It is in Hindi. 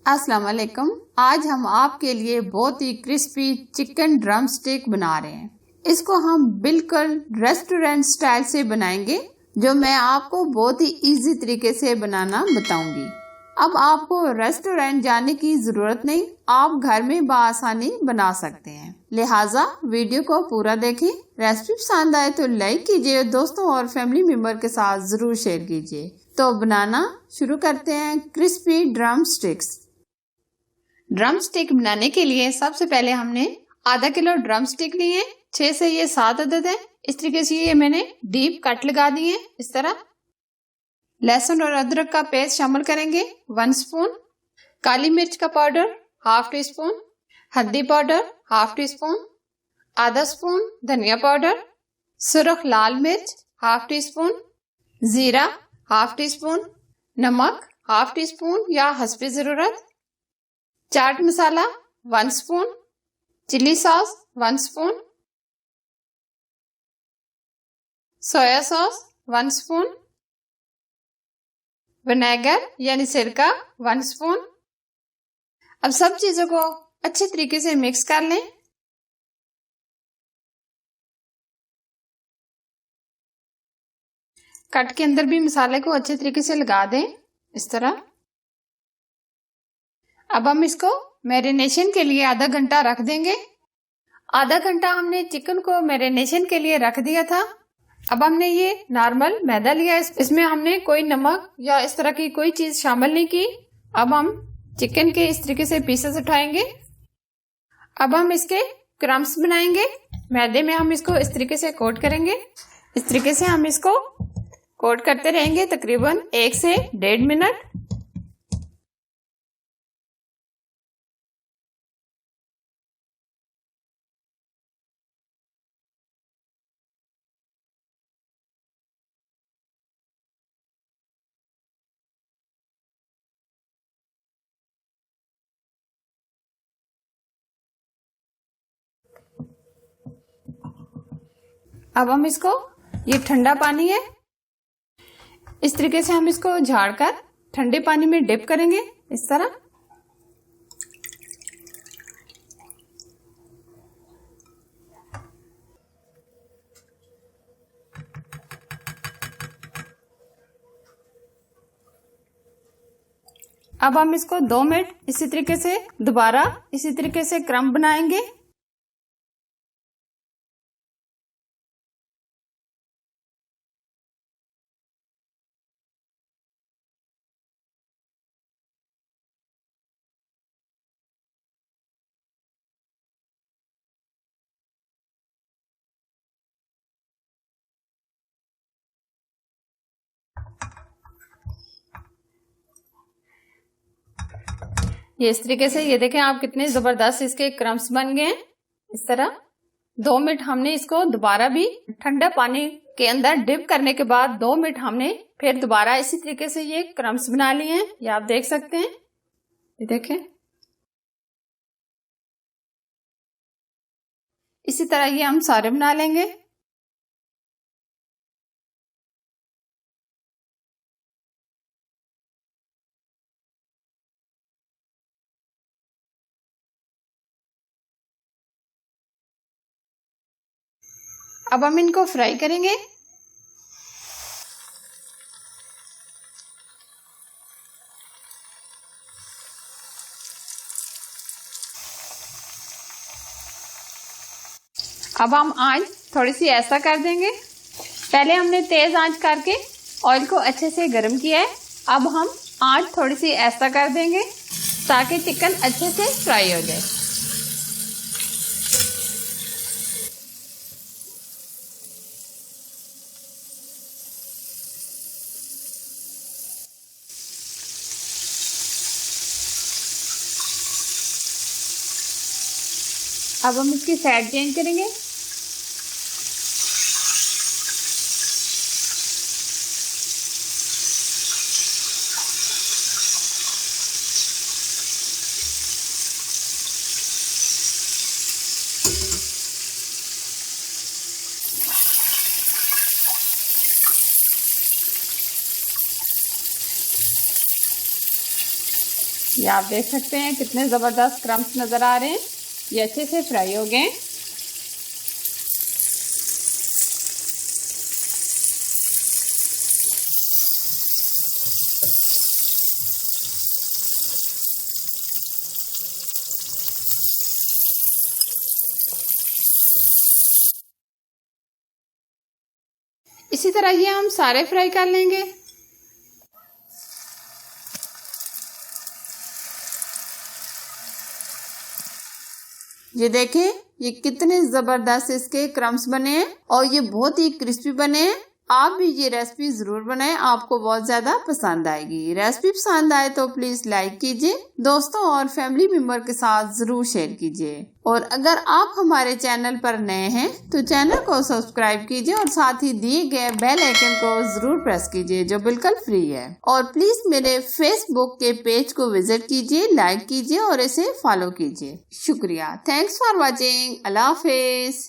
अस्सलाम वालेकुम। आज हम आपके लिए बहुत ही क्रिस्पी चिकन ड्रम स्टिक बना रहे हैं। इसको हम बिल्कुल रेस्टोरेंट स्टाइल से बनाएंगे, जो मैं आपको बहुत ही इजी तरीके से बनाना बताऊंगी। अब आपको रेस्टोरेंट जाने की जरूरत नहीं, आप घर में बआसानी बना सकते हैं। लिहाजा वीडियो को पूरा देखें। रेसिपी पसंद आए तो लाइक कीजिए, दोस्तों और फैमिली मेंबर के साथ जरूर शेयर कीजिए। तो बनाना शुरू करते हैं crispy drum sticks. Drum stick बनाने के लिए सबसे पहले हमने आधा किलो ड्रम स्टिक लिए, 6 से ये 7 अदद है। इस तरीके से ये मैंने डीप कट लगा दिए हैं। इस तरह लहसुन और अदरक का पेस्ट शामिल करेंगे 1 स्पून, काली मिर्च का पाउडर 1/2 टी स्पून, हल्दी पाउडर 1/2 टी स्पून, आधा स्पून धनिया पाउडर, सुरख लाल मिर्च 1/2 टी स्पून, जीरा 1/2 टी स्पून, नमक 1/2 टी स्पून या हस्बे जरूरत, chaat masala 1 spoon, chilli sauce 1 spoon, soya sauce 1 spoon, vinegar यानी सिरका 1 स्पून। अब सब चीजों को अच्छे तरीके से मिक्स कर लें। कट के अंदर भी मसाले को अच्छे तरीके से लगा दें, इस तरह। अब हम इसको मैरिनेशन के लिए आधा घंटा रख देंगे। आधा घंटा हमने चिकन को मैरिनेशन के लिए रख दिया था। अब हमने ये नॉर्मल मैदा लिया, इसमें हमने कोई नमक या इस तरह की कोई चीज शामिल नहीं की। अब हम चिकन के इस तरीके से पीसेस उठाएंगे। अब हम इसके क्रम्स बनाएंगे। मैदे में हम इसको इस तरीके से कोट करेंगे। इस तरीके से हम इसको कोट करते रहेंगे तकरीबन 1 से 1.5 मिनट। अब हम इसको, ये ठंडा पानी है, इस तरीके से हम इसको झाड़कर ठंडे पानी में डिप करेंगे, इस तरह। अब हम इसको 2 मिनट इसी तरीके से दोबारा इसी तरीके से क्रम्ब बनाएंगे। ये इस तरीके से, ये देखें आप कितने जबरदस्त इसके क्रम्स बन गए हैं, इस तरह। 2 मिनट हमने इसको दोबारा भी ठंडा पानी के अंदर डिप करने के बाद 2 मिनट हमने फिर दोबारा इसी तरीके से ये क्रम्स बना लिए हैं। ये आप देख सकते हैं, ये देखें। इसी तरह ये हम सारे बना लेंगे। अब हम इनको फ्राई करेंगे। अब हम आंच थोड़ी सी ऐसा कर देंगे। पहले हमने तेज आंच करके ऑयल को अच्छे से गर्म किया है। अब हम आंच थोड़ी सी ऐसा कर देंगे ताकि चिकन अच्छे से फ्राई हो जाए। अब हम इसकी साइड चेंज करेंगे। ये आप देख सकते हैं कितने ज़बरदस्त क्रम्स नज़र आ रहे हैं। ये अच्छे से फ्राई हो गए। इसी तरह ये हम सारे फ्राई कर लेंगे। ये देखें ये कितने ज़बरदस्त इसके क्रम्स बने हैं और ये बहुत ही क्रिस्पी बने हैं। आप भी ये रेसिपी ज़रूर बनाएं, आपको बहुत ज़्यादा पसंद आएगी। रेसिपी पसंद आए तो प्लीज़ लाइक कीजिए, दोस्तों और फैमिली मेम्बर के साथ ज़रूर शेयर कीजिए। और अगर आप हमारे चैनल पर नए हैं तो चैनल को सब्सक्राइब कीजिए और साथ ही दिए गए बेल आइकन को ज़रूर प्रेस कीजिए जो बिल्कुल फ्री है। और प्लीज़ मेरे फेसबुक के पेज को विजिट कीजिए, लाइक कीजिए और इसे फॉलो कीजिए। शुक्रिया। Thanks for watching. अल्लाह हाफिज़।